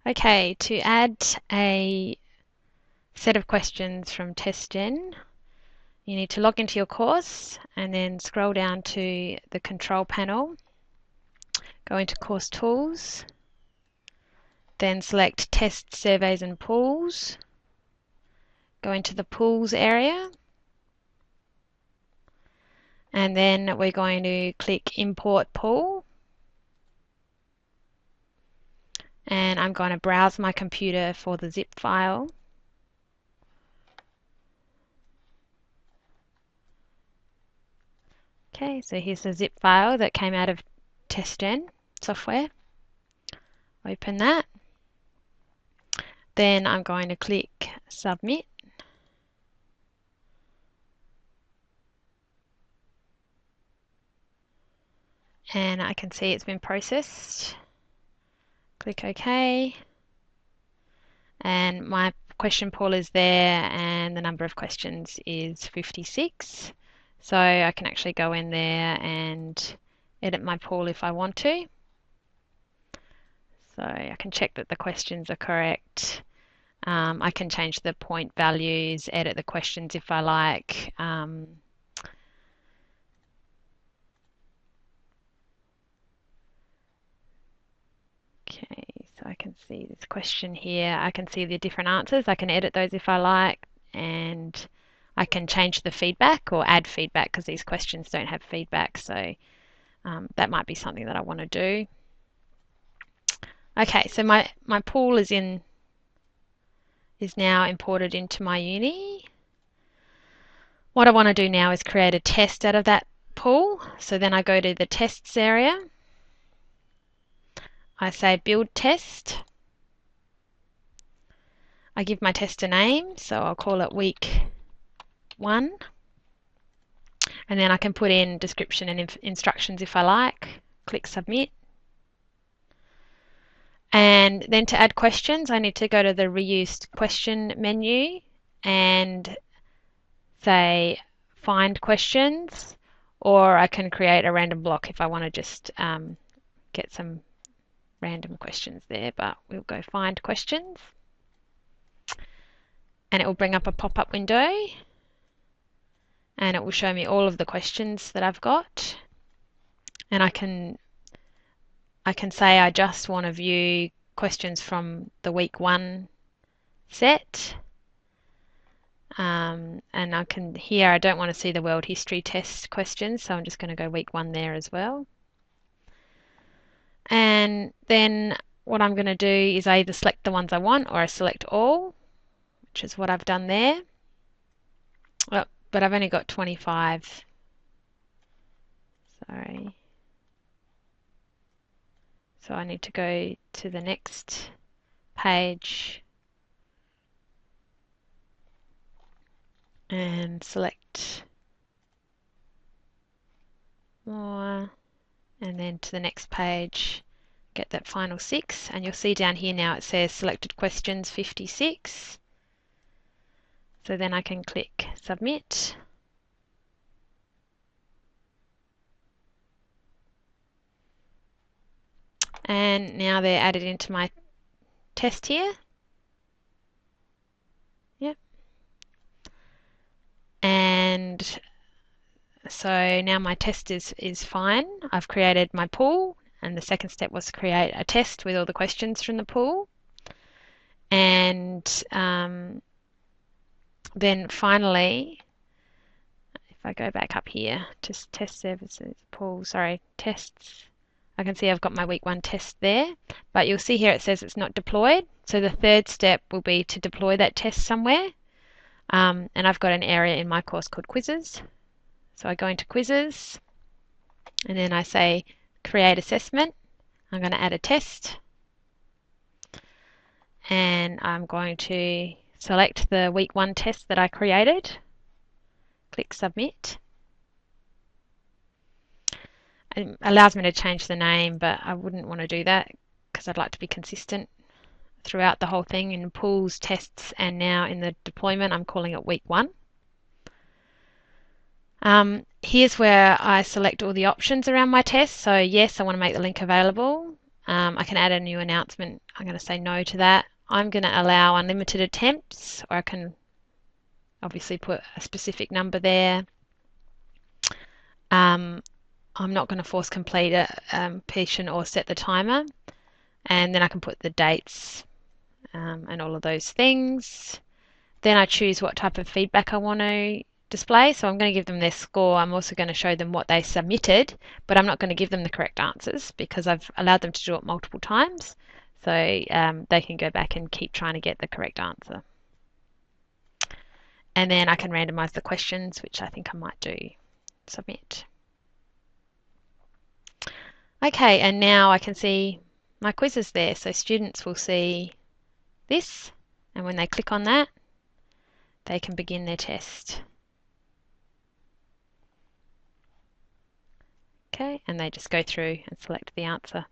Okay, to add a set of questions from TestGen, you need to log into your course and then scroll down to the control panel, go into Course Tools, then select Test Surveys and Pools, go into the Pools area, and then we're going to click Import Pool. And I'm going to browse my computer for the zip file. Okay, so here's the zip file that came out of TestGen software. Open that. Then I'm going to click Submit. And I can see it's been processed. Click OK. And my question pool is there and the number of questions is 56. So I can actually go in there and edit my pool if I want to. So I can check that the questions are correct. I can change the point values, edit the questions if I like. Okay, so I can see this question here. I can see the different answers. I can edit those if I like, and I can change the feedback or add feedback because these questions don't have feedback. So that might be something that I want to do. Okay, so my pool is now imported into MyUni. What I want to do now is create a test out of that pool. So then I go to the tests area. I say build test. I give my test a name, so I'll call it week 1. And then I can put in description and instructions if I like. Click submit. And then to add questions, I need to go to the reused question menu and say find questions, or I can create a random block if I want to just get some random questions there, but we'll go find questions. And it will bring up a pop-up window and it will show me all of the questions that I've got. And I can say I just want to view questions from the week 1 set. And I can here I don't want to see the world history test questions, so I'm just going to go week 1 there as well. And then what I'm going to do is I either select the ones I want or I select all, which is what I've done there. Oh, but I've only got 25. Sorry. So I need to go to the next page and select more, and then to the next page, get that final 6, and you'll see down here now it says selected questions 56. So then I can click submit. And now they're added into my test here. Yep. And so now my test is fine. I've created my pool, and the second step was to create a test with all the questions from the pool. And then finally, if I go back up here to test services, pool, sorry, tests, I can see I've got my week 1 test there, but you'll see here it says it's not deployed. So the third step will be to deploy that test somewhere. And I've got an area in my course called quizzes. So I go into quizzes and then I say create assessment. I'm going to add a test. And I'm going to select the week 1 test that I created. Click submit. It allows me to change the name, but I wouldn't want to do that because I'd like to be consistent throughout the whole thing in pools, tests, and now in the deployment I'm calling it week 1. Here's where I select all the options around my test. So yes, I want to make the link available. I can add a new announcement. I'm going to say no to that. I'm going to allow unlimited attempts, or I can obviously put a specific number there. I'm not going to force completion or set the timer. And then I can put the dates and all of those things. Then I choose what type of feedback I want to display. So I'm going to give them their score. I'm also going to show them what they submitted, but I'm not going to give them the correct answers because I've allowed them to do it multiple times. So they can go back and keep trying to get the correct answer. And then I can randomize the questions, which I think I might do. Submit. Okay, and now I can see my quizzes there. So students will see this, and when they click on that, they can begin their test. Okay, and they just go through and select the answer.